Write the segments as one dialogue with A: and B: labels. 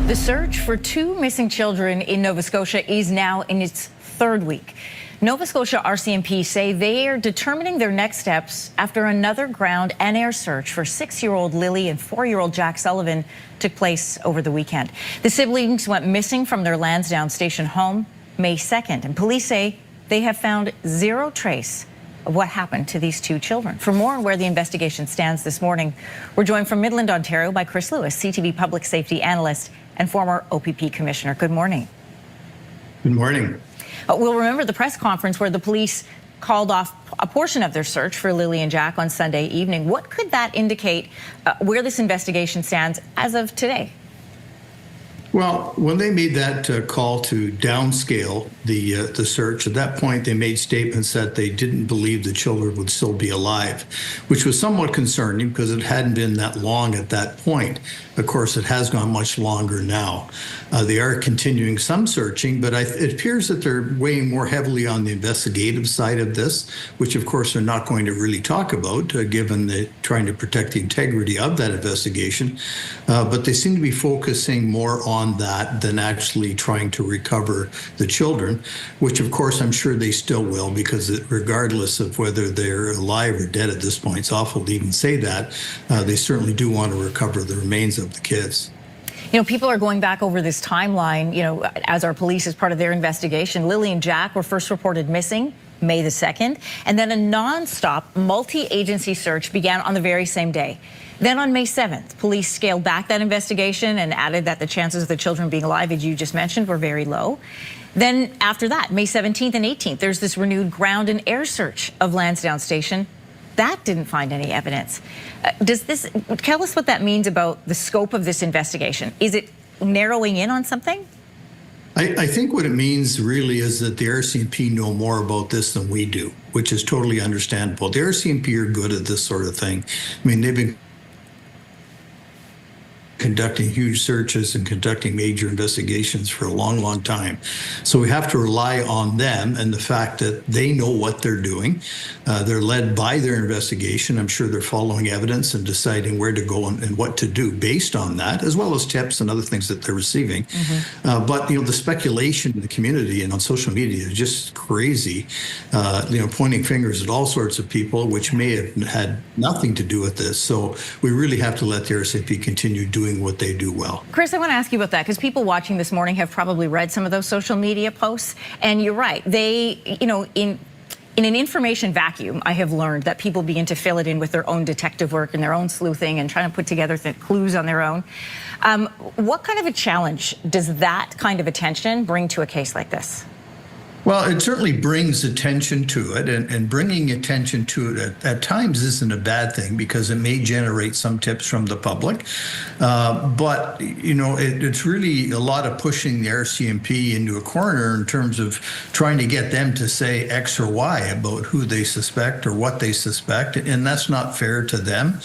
A: The search for two missing children in Nova Scotia is now in its third week. Nova Scotia RCMP say they are determining their next steps after another ground and air search for 6-year-old Lilly and 4-year-old Jack Sullivan took place over the weekend. The siblings went missing from their Lansdowne Station home May 2nd, and police say they have found zero trace of what happened to these two children. For more on where the investigation stands this morning, we're joined from Midland, Ontario by Chris Lewis, CTV public safety analyst and former OPP commissioner. Good morning.
B: Good morning.
A: We'll remember the press conference where the police called off a portion of their search for Lilly and Jack on Sunday evening. What could that indicate where this investigation stands as of today?
B: Well, when they made that call to downscale the search, at that point they made statements that they didn't believe the children would still be alive, which was somewhat concerning because it hadn't been that long at that point. Of course, it has gone much longer now. They are continuing some searching, but it appears that they're weighing more heavily on the investigative side of this, which of course they're not going to really talk about, given the trying to protect the integrity of that investigation. But they seem to be focusing more on that than actually trying to recover the children, which of course I'm sure they still will, because regardless of whether they're alive or dead at this point, it's awful to even say that, they certainly do want to recover the remains of the kids.
A: You know, people are going back over this timeline, you know, as our police, as part of their investigation. Lilly and Jack were first reported missing May the 2nd, and then a non-stop multi-agency search began on the very same day. Then on May 7th, police scaled back that investigation and added that the chances of the children being alive, as you just mentioned, were very low. Then after that, May 17th and 18th, there's this renewed ground and air search of Lansdowne Station. That didn't find any evidence. Tell us what that means about the scope of this investigation. Is it narrowing in on something?
B: I think what it means really is that the RCMP know more about this than we do, which is totally understandable. The RCMP are good at this sort of thing. I mean, they've been conducting huge searches and conducting major investigations for a long, long time. So we have to rely on them and the fact that they know what they're doing. They're led by their investigation. I'm sure they're following evidence and deciding where to go and what to do based on that, as well as tips and other things that they're receiving. Mm-hmm. But, you know, the speculation in the community and on social media is just crazy, you know, pointing fingers at all sorts of people, which may have had nothing to do with this. So we really have to let the RCMP continue doing what they do well.
A: Chris, I want to ask you about that, because people watching this morning have probably read some of those social media posts, and you're right. They, you know, in an information vacuum, I have learned that people begin to fill it in with their own detective work and their own sleuthing and trying to put together clues on their own. What kind of a challenge does that kind of attention bring to a case like this?
B: Well, it certainly brings attention to it, and bringing attention to it at times isn't a bad thing, because it may generate some tips from the public. But, you know, it's really a lot of pushing the RCMP into a corner in terms of trying to get them to say X or Y about who they suspect or what they suspect, and that's not fair to them.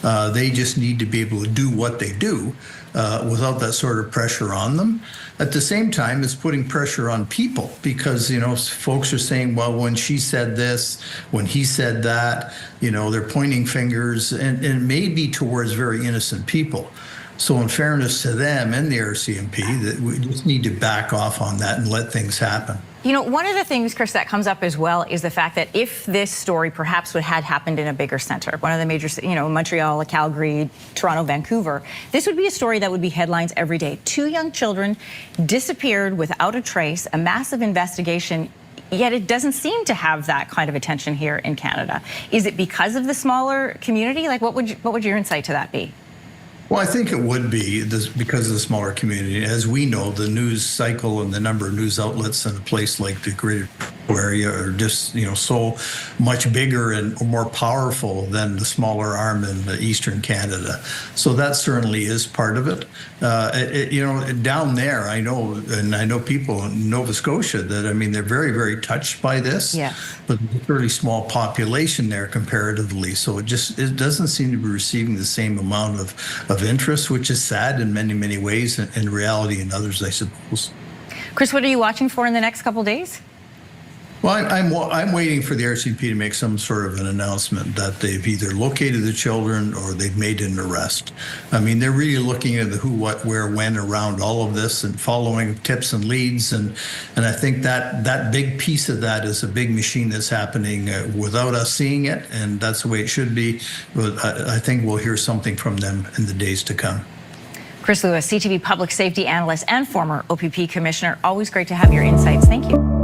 B: They just need to be able to do what they do without that sort of pressure on them. At the same time, it's putting pressure on people, because, you know, folks are saying, well, when she said this, when he said that, you know, they're pointing fingers, and it may be towards very innocent people. So in fairness to them and the RCMP, that we just need to back off on that and let things happen.
A: You know, one of the things, Chris, that comes up as well is the fact that if this story perhaps had happened in a bigger center, one of the major, you know, Montreal, Calgary, Toronto, Vancouver, this would be a story that would be headlines every day. 2 young children disappeared without a trace, a massive investigation, yet it doesn't seem to have that kind of attention here in Canada. Is it because of the smaller community? Like, what would your insight to that be?
B: Well, I think it would be because of the smaller community. As we know, the news cycle and the number of news outlets in a place like the Greater area are just, you know, so much bigger and more powerful than the smaller arm in Eastern Canada. So that certainly is part of it. You know, down there, I know, and I know people in Nova Scotia that, I mean, they're very, very touched by this. Yeah. But there's a fairly small population there comparatively, so it doesn't seem to be receiving the same amount of interest, which is sad in many, many ways, and in reality in others, I suppose.
A: Chris, what are you watching for in the next couple of days?
B: Well, I'm waiting for the RCMP to make some sort of an announcement that they've either located the children or they've made an arrest. I mean, they're really looking at the who, what, where, when around all of this and following tips and leads. And I think that big piece of that is a big machine that's happening without us seeing it. And that's the way it should be. But I think we'll hear something from them in the days to come.
A: Chris Lewis, CTV public safety analyst and former OPP commissioner. Always great to have your insights. Thank you.